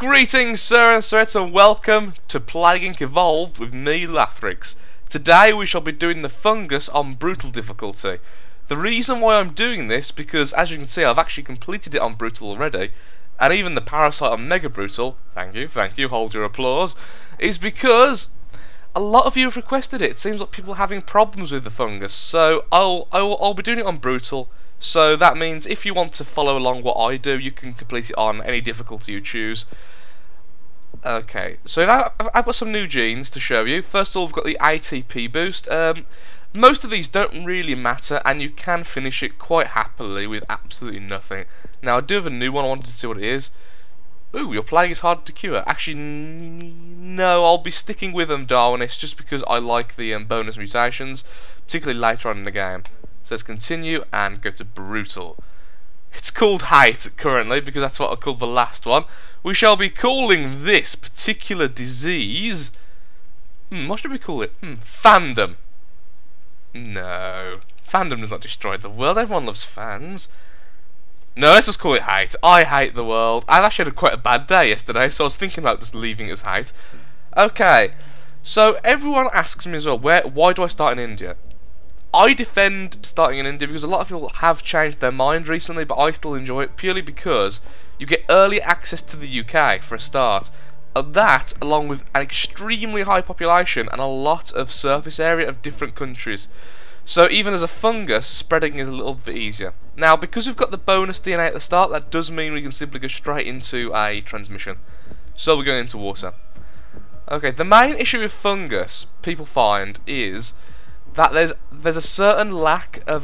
Greetings, sir and sirettes, and welcome to Plague Inc. Evolved with me, Lathrix. Today we shall be doing the fungus on brutal difficulty. The reason why I'm doing this, because as you can see I've actually completed it on brutal already, and even the parasite on mega brutal, thank you, hold your applause, is because a lot of you have requested it. It seems like people are having problems with the fungus, so I'll be doing it on brutal. So that means if you want to follow along what I do, you can complete it on any difficulty you choose. Okay, so I've got some new genes to show you. First of all, we've got the ATP boost. Most of these don't really matter, and you can finish it quite happily with absolutely nothing. Now, I do have a new one. I wanted to see what it is. Ooh, your plague is hard to cure. Actually, no, I'll be sticking with Darwinist just because I like the bonus mutations, particularly later on in the game. So let's continue and go to brutal. It's called hate currently because that's what I called the last one. We shall be calling this particular disease... what should we call it? Fandom. No. Fandom does not destroy the world. Everyone loves fans. No, let's just call it hate. I hate the world. I've actually had quite a bad day yesterday, so I was thinking about just leaving it as hate. Okay. So everyone asks me as well, why do I start in India? I defend starting in India because a lot of people have changed their mind recently, but I still enjoy it purely because you get early access to the UK for a start. And that, along with an extremely high population and a lot of surface area of different countries. So even as a fungus, spreading is a little bit easier. Now, because we've got the bonus DNA at the start, that does mean we can simply go straight into a transmission. So we're going into water. Okay, the main issue with fungus people find is that there's a certain lack of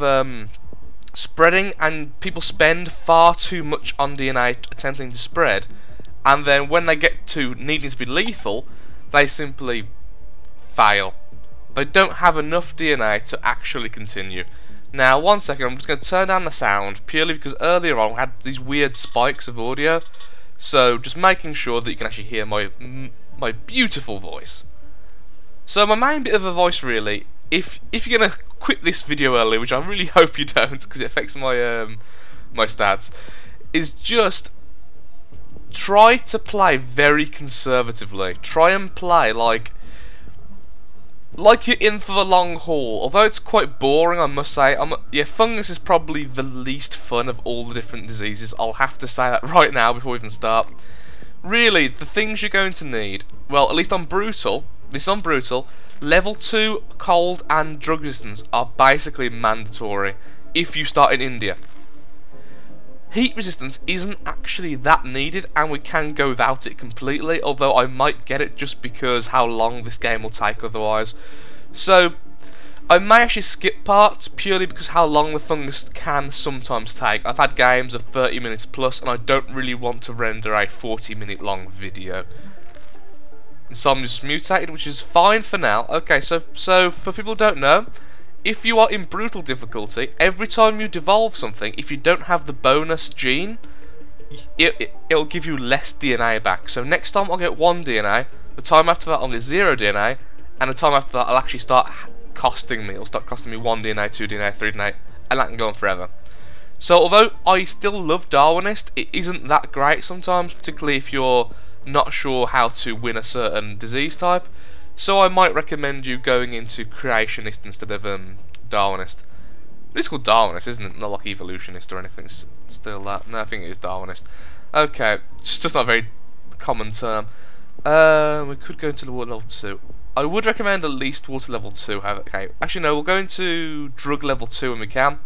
spreading, and people spend far too much on DNA attempting to spread, and then when they get to needing to be lethal, they simply fail. They don't have enough DNA to actually continue. Now, one second, I'm just going to turn down the sound, purely because earlier on I had these weird spikes of audio, so just making sure that you can actually hear my beautiful voice. So my main bit of a voice really, if you're gonna quit this video early, which I really hope you don't, because it affects my my stats, is just try to play very conservatively. Try and play like you're in for the long haul. Although it's quite boring, I must say. Yeah, fungus is probably the least fun of all the different diseases. I'll have to say that right now before we even start. Really, the things you're going to need, well, at least on brutal. This on brutal, level 2 cold and drug resistance are basically mandatory if you start in India. Heat resistance isn't actually that needed, and we can go without it completely, although I might get it just because how long this game will take otherwise. So I may actually skip parts purely because how long the fungus can sometimes take. I've had games of 30 minutes plus, and I don't really want to render a 40-minute long video. And so I'm just mutated, which is fine for now. Okay, so for people who don't know, if you are in brutal difficulty, every time you devolve something, if you don't have the bonus gene, it'll give you less DNA back. So next time I'll get 1 DNA, the time after that I'll get 0 DNA, and the time after that I'll actually start costing me. It'll start costing me 1 DNA, 2 DNA, 3 DNA, and that can go on forever. So although I still love Darwinist, it isn't that great sometimes, particularly if you're not sure how to win a certain disease type, so I might recommend you going into creationist instead of Darwinist. It's called Darwinist, isn't it? Not like evolutionist or anything. Still that? No, I think it is Darwinist. Okay, it's just not a very common term. We could go into the water level 2. I would recommend at least water level 2. Okay, actually no, we'll go into drug level 2 when we can.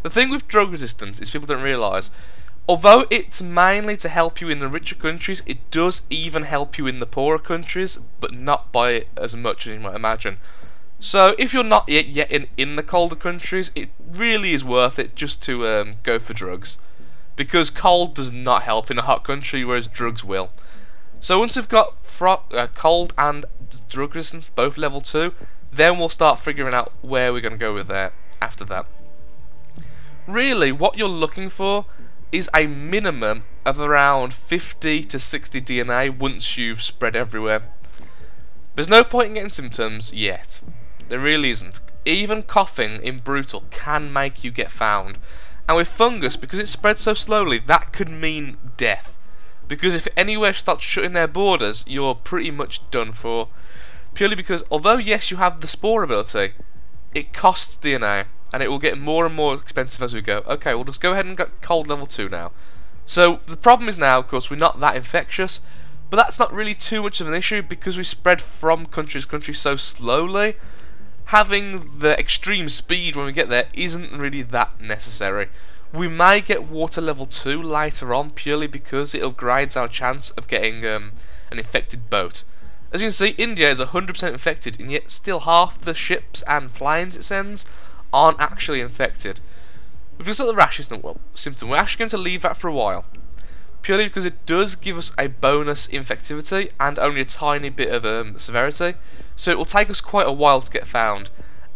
The thing with drug resistance is people don't realise, although it's mainly to help you in the richer countries, it does even help you in the poorer countries, but not by as much as you might imagine. So if you're not yet in the colder countries, it really is worth it just to go for drugs, because cold does not help in a hot country, whereas drugs will. So once we've got cold and drug resistance, both level 2, then we'll start figuring out where we're going to go with that after that. Really, what you're looking for is a minimum of around 50 to 60 DNA once you've spread everywhere. There's no point in getting symptoms yet. There really isn't. Even coughing in brutal can make you get found. And with fungus, because it spreads so slowly, that could mean death. because if anywhere starts shutting their borders, you're pretty much done for. Purely because, although yes, you have the Spore ability, it costs DNA, and it will get more and more expensive as we go. Okay, we'll just go ahead and get cold level 2 now. So the problem is now, of course, we're not that infectious, but that's not really too much of an issue because we spread from country to country so slowly. Having the extreme speed when we get there isn't really that necessary. We may get water level 2 later on purely because it upgrades our chance of getting an infected boat. As you can see, India is 100% infected, and yet still half the ships and planes it sends aren't actually infected. If we look at the rash symptom, we're actually going to leave that for a while, purely because it does give us a bonus infectivity and only a tiny bit of severity, so it will take us quite a while to get found.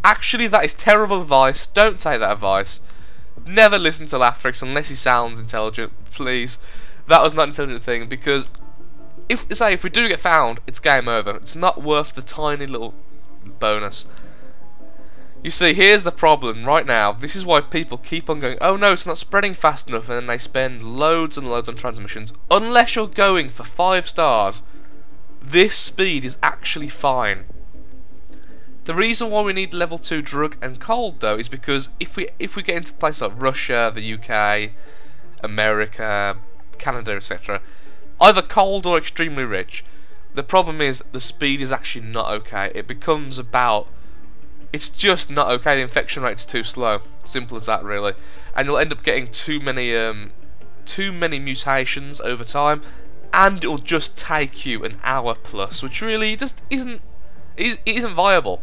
Actually, that is terrible advice. Don't take that advice. Never listen to Lathrix unless he sounds intelligent, please. That was not an intelligent thing, because if we do get found, it's game over. It's not worth the tiny little bonus. You see, here's the problem right now. This is why people keep on going, oh no, it's not spreading fast enough, and then they spend loads and loads on transmissions. Unless you're going for 5 stars, this speed is actually fine. The reason why we need level 2 drug and cold though is because if we get into places like Russia, the UK, America, Canada, etc., either cold or extremely rich, the problem is the speed is actually not okay. It becomes about, it's just not okay. The infection rate's too slow. Simple as that, really. And you'll end up getting too many mutations over time, and it'll just take you an hour plus, which really just isn't viable.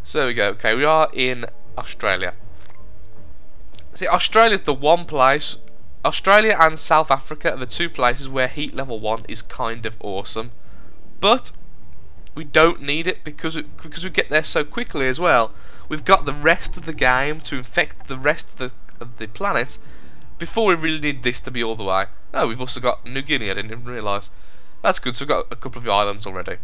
So there we go. Okay, we are in Australia. See, Australia's the one place. Australia and South Africa are the 2 places where heat level 1 is kind of awesome, but we don't need it because we get there so quickly as well. We've got the rest of the game to infect the rest of the planet before we really need this to be all the way. Oh, we've also got New Guinea. I didn't even realise. That's good. So we've got a couple of islands already.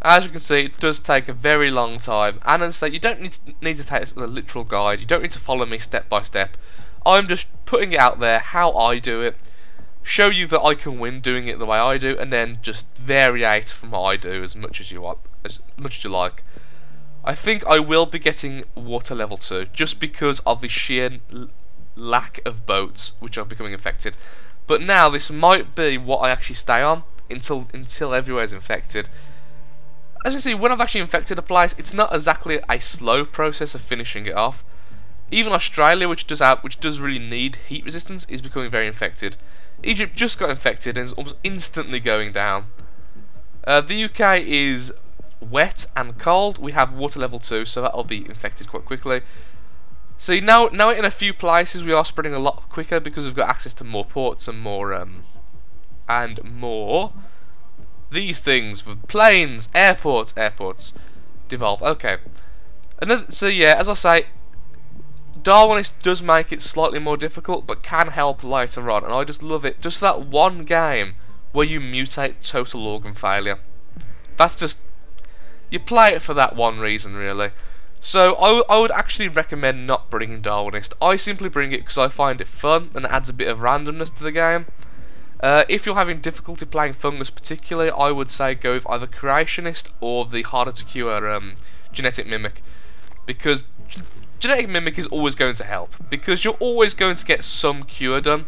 As you can see, it does take a very long time, and as I say, you don't need to take this as a literal guide. You don't need to follow me step by step. I'm just putting it out there how I do it, show you that I can win doing it the way I do, and then just variate from what I do as much as you want, as much as you like. I think I will be getting water level 2 just because of the sheer lack of boats which are becoming infected. But now this might be what I actually stay on until everywhere is infected. As you can see, when I've actually infected a place, it's not exactly a slow process of finishing it off. Even Australia, which does really need heat resistance, is becoming very infected. Egypt just got infected and is almost instantly going down. The UK is wet and cold. We have water level 2, so that'll be infected quite quickly. See, now in a few places we are spreading a lot quicker because we've got access to more ports and more these things with planes, airports, devolve. Okay. So yeah, as I say, Darwinist does make it slightly more difficult, but can help later on, and I just love it. Just that one game where you mutate total organ failure. That's just, you play it for that one reason, really. So I would actually recommend not bringing Darwinist. I simply bring it because I find it fun and it adds a bit of randomness to the game. If you're having difficulty playing Fungus particularly, I would say go with either Creationist or the harder to cure Genetic Mimic, because Genetic Mimic is always going to help, because you're always going to get some cure done,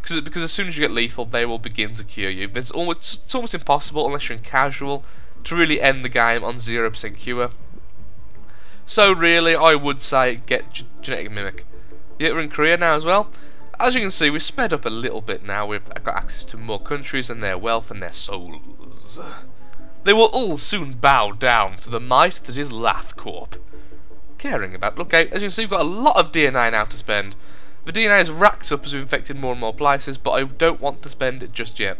because as soon as you get lethal they will begin to cure you. It's almost impossible, unless you're in casual, to really end the game on 0% cure. So really I would say get Genetic Mimic. Yeah, we're in Korea now as well. As you can see, we've sped up a little bit now. We've got access to more countries and their wealth and their souls. They will all soon bow down to the might that is LathCorp. Caring about. Look, as you can see, we've got a lot of DNA now to spend. The DNA is racked up as we've infected more and more places, but I don't want to spend it just yet.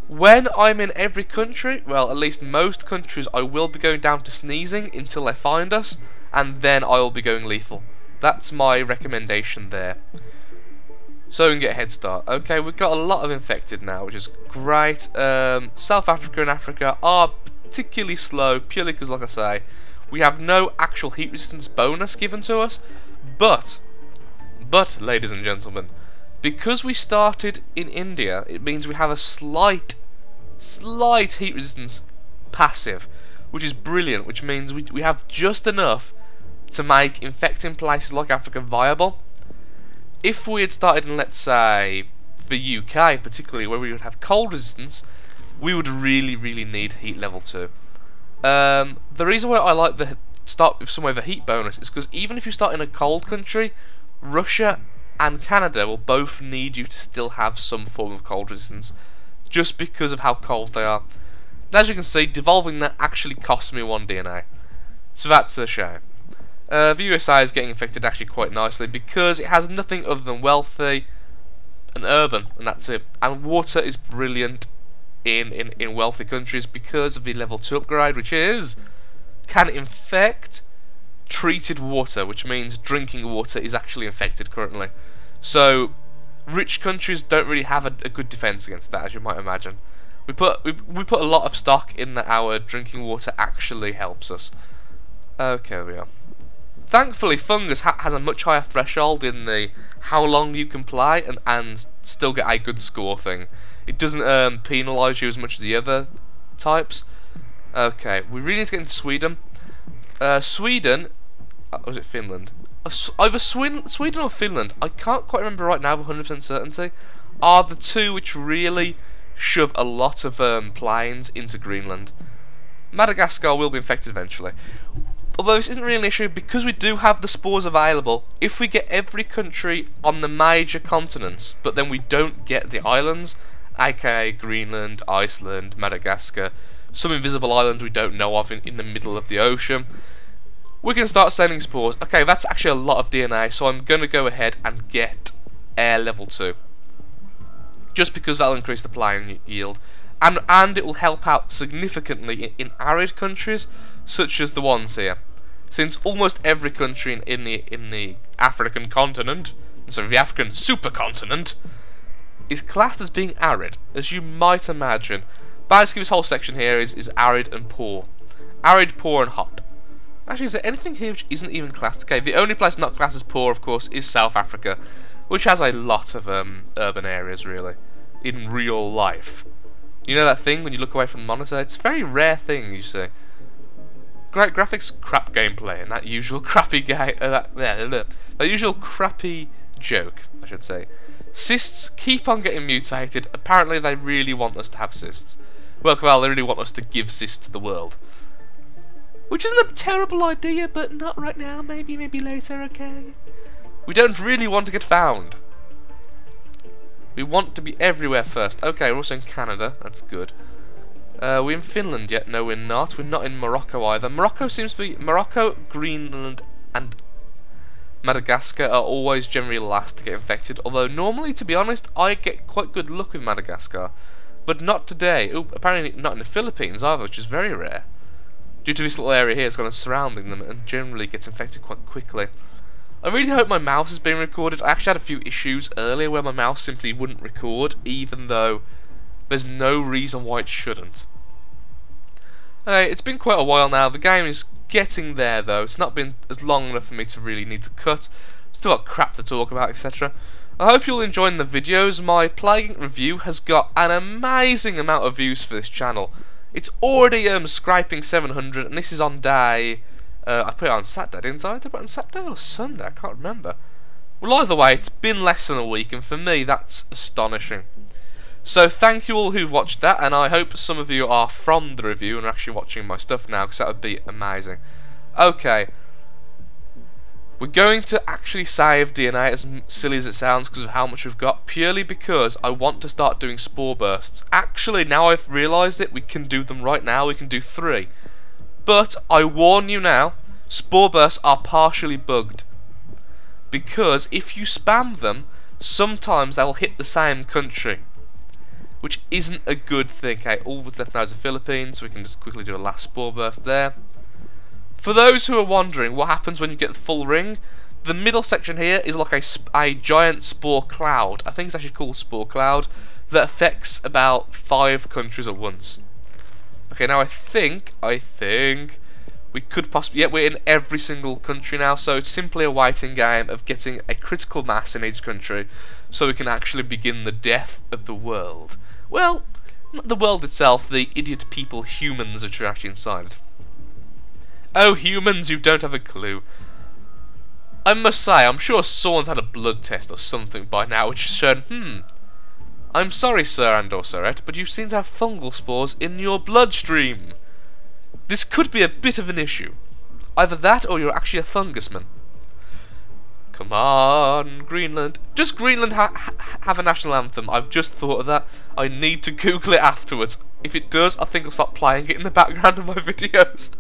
When I'm in every country, well, at least most countries, I will be going down to sneezing until they find us, and then I will be going lethal. That's my recommendation there. So we can get a head start. Okay, we've got a lot of infected now, which is great. South Africa and Africa are particularly slow, purely because, like I say, we have no actual heat resistance bonus given to us. But, ladies and gentlemen, Because we started in India, it means we have a slight heat resistance passive, which is brilliant, which means we have just enough to make infecting places like Africa viable. If we had started in, let's say, the UK, particularly, where we would have cold resistance, we would really need heat level 2. The reason why I like the start with somewhere with a heat bonus is because even if you start in a cold country, Russia and Canada will both need you to still have some form of cold resistance, just because of how cold they are. And as you can see, devolving that actually cost me 1 DNA, so that's a shame. The USA is getting infected actually quite nicely because it has nothing other than wealthy and urban, and that's it. And water is brilliant in wealthy countries because of the level 2 upgrade, which is can infect treated water, which means drinking water is actually infected currently. So rich countries don't really have a good defense against that, as you might imagine. We put a lot of stock in that our drinking water actually helps us. Okay, there we are. Thankfully, fungus has a much higher threshold in the how long you can play and still get a good score thing. It doesn't penalise you as much as the other types. Okay, we really need to get into Sweden. Sweden, was it Finland? Either Sweden or Finland, I can't quite remember right now with 100% certainty, are the two which really shove a lot of planes into Greenland. Madagascar will be infected eventually. Although this isn't really an issue because we do have the spores available. If we get every country on the major continents, but then we don't get the islands, aka Greenland, Iceland, Madagascar, some invisible island we don't know of in the middle of the ocean, we can start sending spores. Okay, that's actually a lot of DNA, so I'm going to go ahead and get air level 2. Just because that'll increase the playing yield. And it will help out significantly in arid countries, such as the ones here. Since almost every country in the African continent, sorry, the African supercontinent, is classed as being arid, as you might imagine. Basically, this whole section here is arid and poor. Arid, poor, and hot. Actually, is there anything here which isn't even classed? Okay, the only place not classed as poor, of course, is South Africa, which has a lot of urban areas, really, in real life. You know that thing when you look away from the monitor? It's a very rare thing, you see. Great graphics, crap gameplay, and that usual crappy that usual crappy joke, I should say. Cysts keep on getting mutated. Apparently, they really want us to have cysts. Well, they really want us to give cysts to the world. Which isn't a terrible idea, but not right now. Maybe later, okay? We don't really want to get found. We want to be everywhere first. Okay, we're also in Canada. That's good. We're in Finland yet? No, we're not. We're not in Morocco either. Morocco seems to be... Morocco, Greenland, and Madagascar are always generally last to get infected. Although, normally, to be honest, I get quite good luck with Madagascar. But not today. Ooh, apparently not in the Philippines either, which is very rare. Due to this little area here, it's kind of surrounding them and generally gets infected quite quickly. I really hope my mouse is being recorded. I actually had a few issues earlier where my mouse simply wouldn't record, even though there's no reason why it shouldn't. Okay, it's been quite a while now. The game is getting there, though. It's not been as long enough for me to really need to cut. Still got crap to talk about, etc. I hope you're enjoying the videos. My Plague Inc. review has got an amazing amount of views for this channel. It's already scraping 700, and this is on day... I put it on Saturday, didn't I? Did I put it on Saturday or Sunday? I can't remember. Well, either way, it's been less than a week, and for me, that's astonishing. So, thank you all who've watched that, and I hope some of you are from the review and are actually watching my stuff now, because that would be amazing. Okay. We're going to actually save DNA, as silly as it sounds, because of how much we've got, purely because I want to start doing spore bursts. Actually, now I've realised it, we can do them right now. We can do 3. But, I warn you now, spore bursts are partially bugged. Because if you spam them, sometimes they'll hit the same country. Which isn't a good thing. Okay, all that's left now is the Philippines, so we can just quickly do a last spore burst there. For those who are wondering what happens when you get the full ring, the middle section here is like a giant spore cloud. I think it's actually called spore cloud, that affects about 5 countries at once. Okay, now I think We could possibly... Yeah, we're in every single country now, so it's simply a waiting game of getting a critical mass in each country so we can actually begin the death of the world. Well, not the world itself, the idiot people, humans, which are actually inside. Oh, humans, you don't have a clue. I must say, I'm sure someone's had a blood test or something by now which has shown, I'm sorry, sir and or sirette, but you seem to have fungal spores in your bloodstream. This could be a bit of an issue. Either that or you're actually a fungusman. Come on, Greenland. Does Greenland have a national anthem? I've just thought of that. I need to Google it afterwards. If it does, I think I'll start playing it in the background of my videos.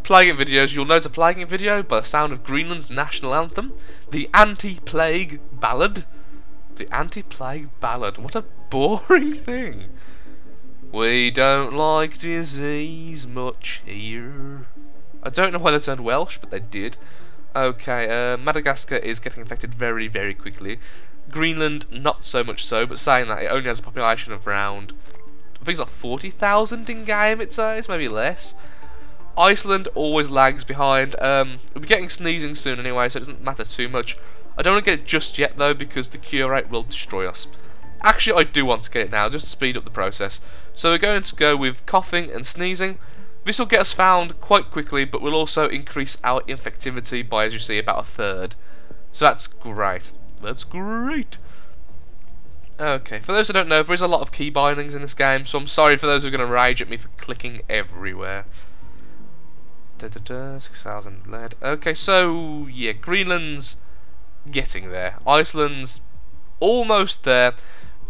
Plague It videos, you'll note a Plague It video by the sound of Greenland's national anthem, the Anti-Plague Ballad. The Anti-Plague Ballad. What a boring thing. We don't like disease much here. I don't know why they turned Welsh, but they did. Okay, Madagascar is getting infected very, very quickly. Greenland, not so much so, but saying that, it only has a population of around, I think it's like 40,000 in game, it says, maybe less. Iceland always lags behind. We'll be getting sneezing soon anyway, so it doesn't matter too much. I don't want to get it just yet though, because the cure rate will destroy us. Actually, I do want to get it now, just to speed up the process. So we're going to go with coughing and sneezing. This will get us found quite quickly, but will also increase our infectivity by, as you see, about 1/3. So that's great. That's great. Okay, for those who don't know, there is a lot of key bindings in this game, so I'm sorry for those who are going to rage at me for clicking everywhere. 6,000 lead. Okay, so yeah, Greenland's getting there. Iceland's almost there.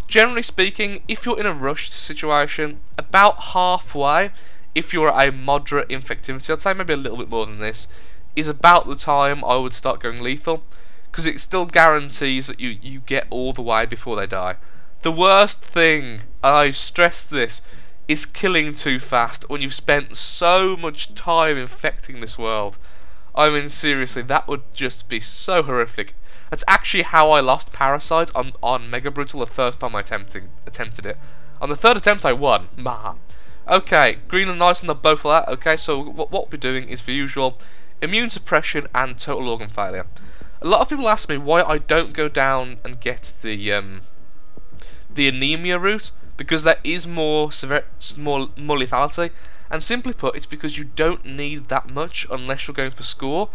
Generally speaking, if you're in a rushed situation, about halfway, if you're at a moderate infectivity, I'd say maybe a little bit more than this, is about the time I would start going lethal, because it still guarantees that you get all the way before they die. The worst thing, and I stress this, is killing too fast when you've spent so much time infecting this world. I mean, seriously, that would just be so horrific. That's actually how I lost Parasite on Mega Brutal the first time I attempted it. On the third attempt I won. Okay, Greenland and Iceland are both like that. Okay, so what we'll be doing is, for usual, immune suppression and total organ failure. A lot of people ask me why I don't go down and get the anemia route, because there is more lethality, and simply put, it's because you don't need that much unless you're going for score.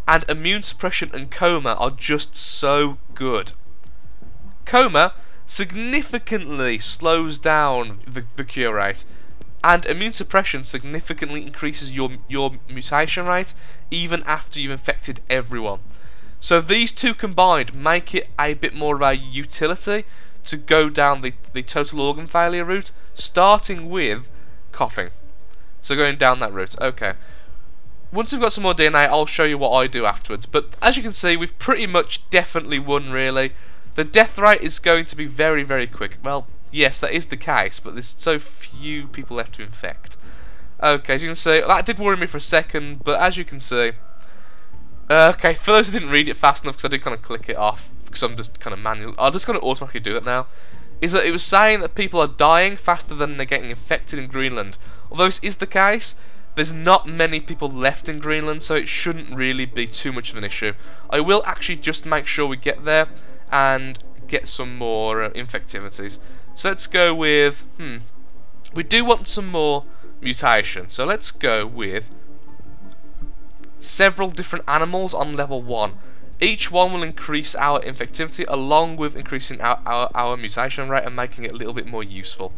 And immune suppression and coma are just so good. Coma significantly slows down the cure rate, and immune suppression significantly increases your mutation rate even after you've infected everyone. So these two combined make it a bit more of a utility to go down the total organ failure route, starting with coughing. So going down that route. Okay. Once we've got some more DNA, I'll show you what I do afterwards. But as you can see, we've pretty much definitely won, really. The death rate is going to be very, very quick. Well, yes, that is the case, but there's so few people left to infect. Okay, as you can see, that did worry me for a second, but as you can see... okay, for those who didn't read it fast enough, because I did kind of click it off, because I'm just kind of manual... I'm just going to automatically do it now. Is that it was saying that people are dying faster than they're getting infected in Greenland. Although this is the case, there's not many people left in Greenland, so it shouldn't really be too much of an issue. I will actually just make sure we get there and get some more infectivities. So let's go with... we do want some more mutation, so let's go with several different animals on level 1. Each one will increase our infectivity along with increasing our mutation rate and making it a little bit more useful.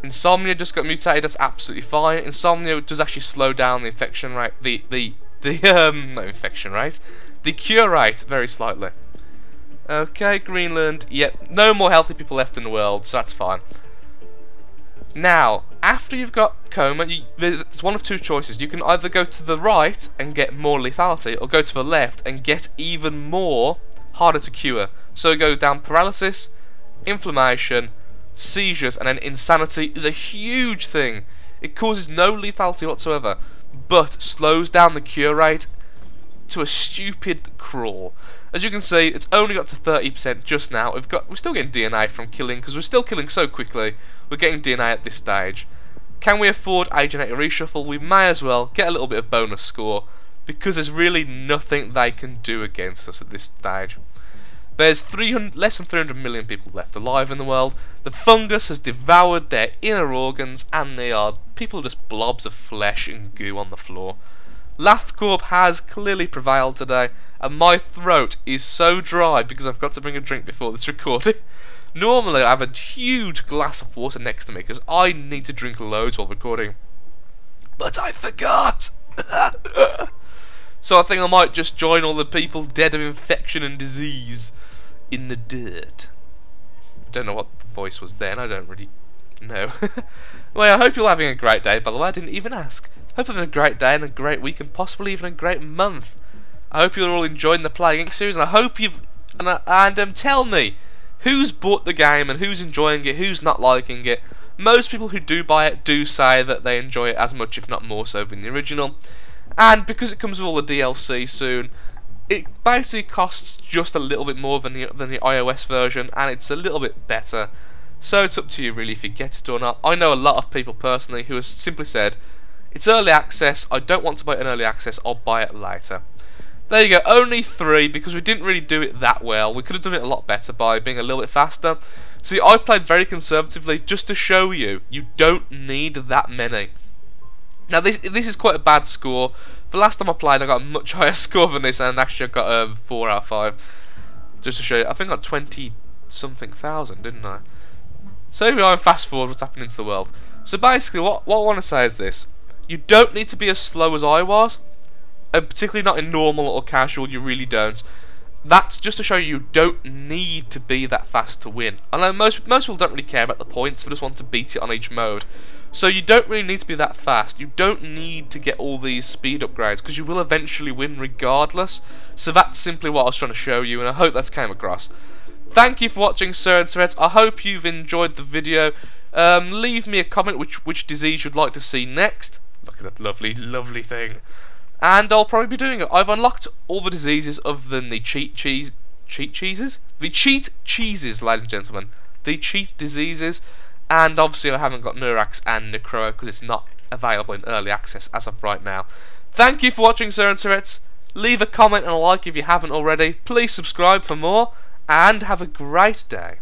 Insomnia just got mutated, that's absolutely fine. Insomnia does actually slow down the infection rate, not infection rate, the cure rate very slightly. Okay, Greenland, yep, no more healthy people left in the world, so that's fine. Now, after you've got coma, there's one of two choices. You can either go to the right and get more lethality, or go to the left and get even more harder to cure. So go down paralysis, inflammation, seizures, and then insanity is a huge thing. It causes no lethality whatsoever, but slows down the cure rate to a stupid crawl. As you can see, it's only got to 30% just now. We're still getting DNA from killing, because we're still killing so quickly. We're getting DNA at this stage. Can we afford a genetic reshuffle? We may as well get a little bit of bonus score, because there's really nothing they can do against us at this stage. There's less than 300 million people left alive in the world. The fungus has devoured their inner organs, and they are people just blobs of flesh and goo on the floor. Lathcorp has clearly prevailed today, and my throat is so dry because I've got to bring a drink before this recording. Normally I have a huge glass of water next to me because I need to drink loads while recording, but I forgot. So I think I might just join all the people dead of infection and disease in the dirt. I don't know what the voice was then, I don't really know. Well, I hope you're having a great day, by the way, I didn't even ask. Hope you're having a great day and a great week and possibly even a great month. I hope you're all enjoying the Plague Inc. series, and I hope you've... tell me, who's bought the game and who's enjoying it, who's not liking it. Most people who do buy it do say that they enjoy it as much, if not more so, than the original. And because it comes with all the DLC soon, it basically costs just a little bit more than the iOS version, and it's a little bit better. So it's up to you really if you get it or not. I know a lot of people personally who have simply said, it's early access, I don't want to buy it in early access, I'll buy it later. There you go, only 3, because we didn't really do it that well. We could have done it a lot better by being a little bit faster. See, I played very conservatively just to show you, you don't need that many. Now this is quite a bad score. The last time I played I got a much higher score than this, and actually I got 4 out of 5. Just to show you, I think I got 20 something thousand, didn't I? So here we are, and fast forward what's happening to the world. So basically what I want to say is this. You don't need to be as slow as I was, and particularly not in normal or casual, you really don't. That's just to show you don't need to be that fast to win. I know most people don't really care about the points, they just want to beat it on each mode. So you don't really need to be that fast. You don't need to get all these speed upgrades, because you will eventually win regardless. So that's simply what I was trying to show you, and I hope that's came across. Thank you for watching, Sir and Sirettes. I hope you've enjoyed the video. Leave me a comment which disease you'd like to see next. Look at that lovely, lovely thing. And I'll probably be doing it. I've unlocked all the diseases other than the cheat cheeses, ladies and gentlemen. The cheat diseases. And obviously I haven't got Neurax and Necro because it's not available in early access as of right now. Thank you for watching, Sir and Sirettes. Leave a comment and a like if you haven't already. Please subscribe for more, and have a great day.